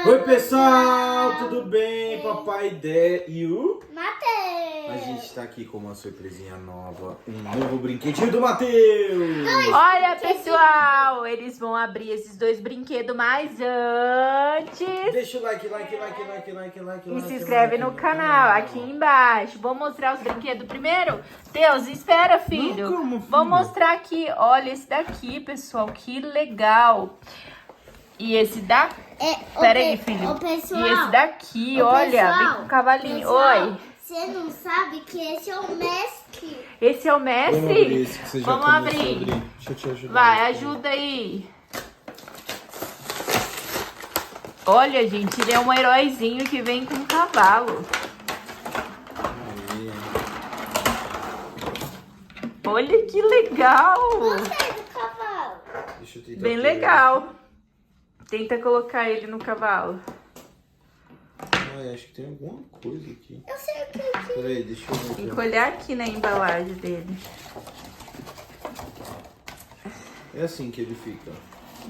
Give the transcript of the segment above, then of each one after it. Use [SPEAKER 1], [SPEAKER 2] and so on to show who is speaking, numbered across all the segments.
[SPEAKER 1] Oi pessoal, tudo bem? Papai Dé e o
[SPEAKER 2] Matheus.
[SPEAKER 1] A gente tá aqui com uma surpresinha nova, um novo brinquedinho do Matheus.
[SPEAKER 3] Olha pessoal, eles vão abrir esses dois brinquedos, mas antes...
[SPEAKER 1] Deixa o like.
[SPEAKER 3] E se inscreve no canal, aqui embaixo. Vou mostrar os brinquedos primeiro? Deus, espera, filho.
[SPEAKER 1] Não, como, filho?
[SPEAKER 3] Vou mostrar aqui, olha esse daqui, pessoal, que legal. E esse daqui... Pera aí, filho.
[SPEAKER 2] Pessoal,
[SPEAKER 3] e esse daqui, olha, vem com o cavalinho.
[SPEAKER 2] Pessoal,
[SPEAKER 3] Oi.
[SPEAKER 2] Você não sabe que esse é o mestre.
[SPEAKER 3] Esse é o
[SPEAKER 1] Vamos abrir
[SPEAKER 3] mestre?
[SPEAKER 1] esse que você já
[SPEAKER 3] Vamos
[SPEAKER 1] começou a
[SPEAKER 3] abrir.
[SPEAKER 1] Deixa eu te ajudar.
[SPEAKER 3] Vai, ajuda aí. Olha, gente, ele é um heróizinho que vem com um cavalo.
[SPEAKER 1] Aí.
[SPEAKER 3] Olha que legal.
[SPEAKER 2] Gostei do cavalo.
[SPEAKER 1] Deixa eu tentar
[SPEAKER 3] Bem
[SPEAKER 1] pegar.
[SPEAKER 3] legal. Tenta colocar ele no cavalo.
[SPEAKER 1] Ai, acho que tem alguma coisa aqui.
[SPEAKER 2] Eu sei o que é.
[SPEAKER 1] Peraí, deixa eu ver
[SPEAKER 3] Tem
[SPEAKER 1] aqui.
[SPEAKER 3] que olhar aqui na embalagem dele.
[SPEAKER 1] É assim que ele fica.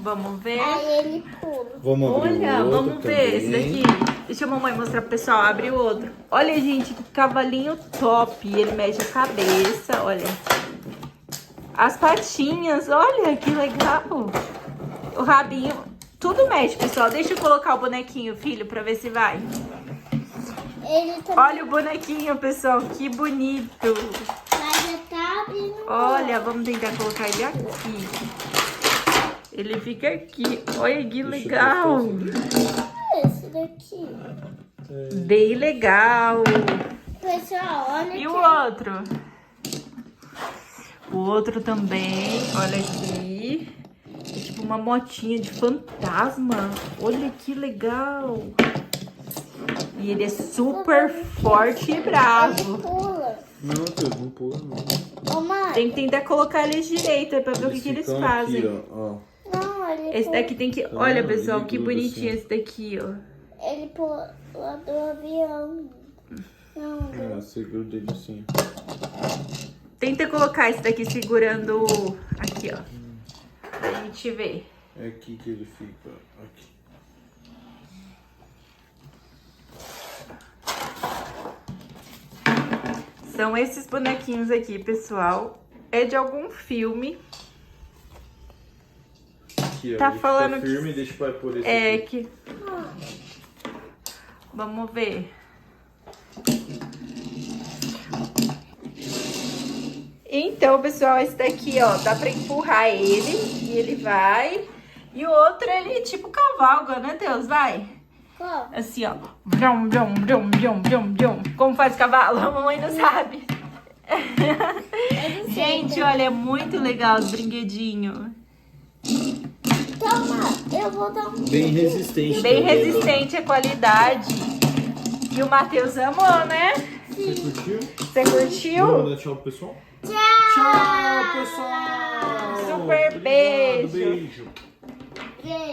[SPEAKER 3] Vamos ver.
[SPEAKER 2] Aí ele pula.
[SPEAKER 1] Vamos abrir
[SPEAKER 3] Olha,
[SPEAKER 1] o outro
[SPEAKER 3] vamos ver esse
[SPEAKER 1] também.
[SPEAKER 3] daqui. Deixa a mamãe mostrar pro pessoal. Abre o outro. Olha, gente, que cavalinho top. Ele mexe a cabeça, olha. As patinhas, olha que legal. O rabinho. Tudo mexe, pessoal. Deixa eu colocar o bonequinho, filho, pra ver se vai.
[SPEAKER 2] Ele também
[SPEAKER 3] Olha o bonequinho, pessoal. Que bonito.
[SPEAKER 2] já tá abrindo.
[SPEAKER 3] Olha, vamos tentar colocar ele aqui. Ele fica aqui. Olha que legal.
[SPEAKER 2] Esse daqui.
[SPEAKER 3] Bem legal.
[SPEAKER 2] Pessoal, olha
[SPEAKER 3] E
[SPEAKER 2] aqui.
[SPEAKER 3] o outro? O outro também. Olha aqui. É tipo uma motinha de fantasma. Olha que legal. E ele é super forte e bravo.
[SPEAKER 2] Pula.
[SPEAKER 1] Não, Deus, não pula, não.
[SPEAKER 2] Ô, mãe.
[SPEAKER 3] Tem que tentar colocar eles direito aí pra ver o que eles
[SPEAKER 1] ficam
[SPEAKER 3] fazem.
[SPEAKER 1] Aqui, ó.
[SPEAKER 2] Não, ele
[SPEAKER 3] Esse
[SPEAKER 2] pula.
[SPEAKER 3] daqui tem que... Olha,
[SPEAKER 1] vendo?
[SPEAKER 3] pessoal,
[SPEAKER 1] Ele
[SPEAKER 3] que
[SPEAKER 1] gruda
[SPEAKER 3] bonitinho
[SPEAKER 1] assim.
[SPEAKER 3] esse daqui, ó.
[SPEAKER 2] Ele pula do avião. Não,
[SPEAKER 1] Ah, segura ele assim.
[SPEAKER 3] Tenta colocar esse daqui segurando aqui, ó. Pra gente ver.
[SPEAKER 1] É aqui que ele fica. Aqui.
[SPEAKER 3] São esses bonequinhos aqui, pessoal. É de algum filme.
[SPEAKER 1] Aqui, ó.
[SPEAKER 3] Tá
[SPEAKER 1] Ele
[SPEAKER 3] falando
[SPEAKER 1] fica firme, deixa o pai por esse
[SPEAKER 3] É
[SPEAKER 1] aqui.
[SPEAKER 3] que... Vamos ver. Então, pessoal, esse daqui, ó, dá pra empurrar ele e ele vai. E o outro, ele tipo cavalga, né, Deus? Vai.
[SPEAKER 2] Qual?
[SPEAKER 3] Assim, ó. Vrum, vrum, vrum, vrum, vrum, vrum. Como faz cavalo? A mamãe não sabe. Gente, olha, é muito legal os brinquedinhos.
[SPEAKER 2] Toma, eu vou dar um.
[SPEAKER 1] Bem resistente.
[SPEAKER 3] Bem
[SPEAKER 1] também, ó.
[SPEAKER 3] resistente a qualidade. E o Matheus amou, né?
[SPEAKER 1] Você curtiu?
[SPEAKER 3] Você curtiu?
[SPEAKER 1] Vamos dar tchau pro pessoal?
[SPEAKER 2] Tchau!
[SPEAKER 1] Tchau, pessoal!
[SPEAKER 3] Super
[SPEAKER 1] Obrigado,
[SPEAKER 3] beijo.
[SPEAKER 1] beijo.
[SPEAKER 2] Beijo.